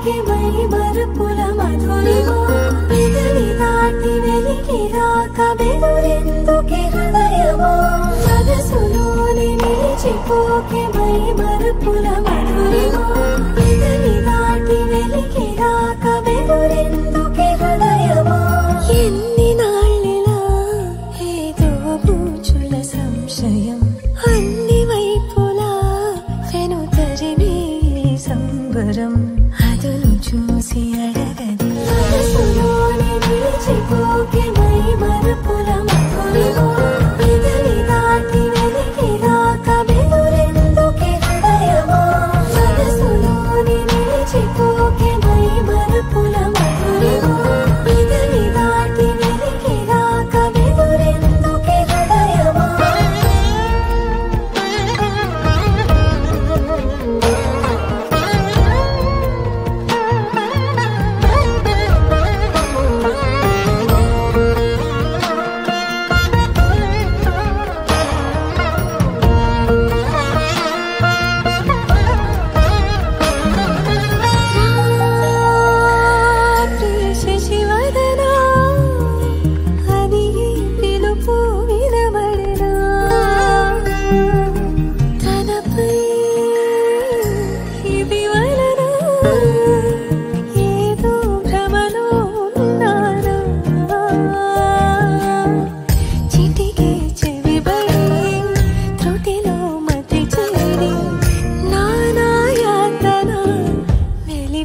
మరిచిపోకే my Marupula Madhurima పెదవి దాటి వెలికి రాక బెదురెందుకే హృదయమా మనసులోని నిలిచిపోకే మై మరుపుల మధురిమా పెదవి దాటి వెలికి రాక బెదురెందుకే హృదయమా ఎన్ని నాళ్ళిలా ఏదో బూచుల సంశయం అన్ని వైపులా వెను తరిమే సంబరం అదును చూసి అడగది మనసులోని నిలిచిపోకే మై మరుపుల మధురిమా పెదవి దాటి వెలికి రాక బెదురెందుకే హృదయమా మనసులోని నిలిచిపోకే మై మరుపుల మధురిమా పెదవి దాటి వెలికి రాక బెదురెందుకే హృదయమా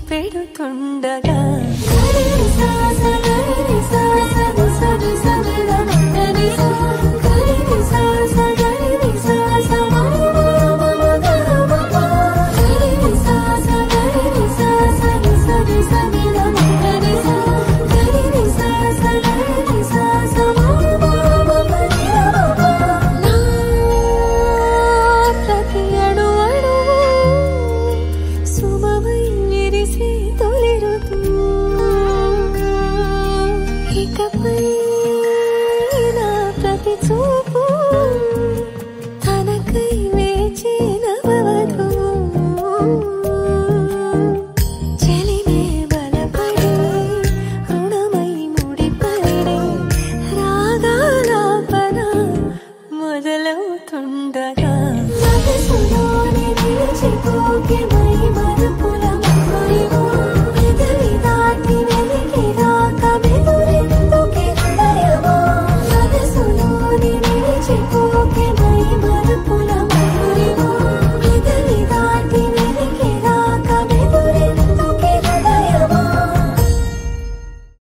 పెడుతుండగా ప్రతి చూపు తనకై వేచి నవవధు చెలిమే బలపడి రుణమై ముడిపడి రాగాలాపన మొదలవుతుండగా మనసులోని నిలిచిపోకే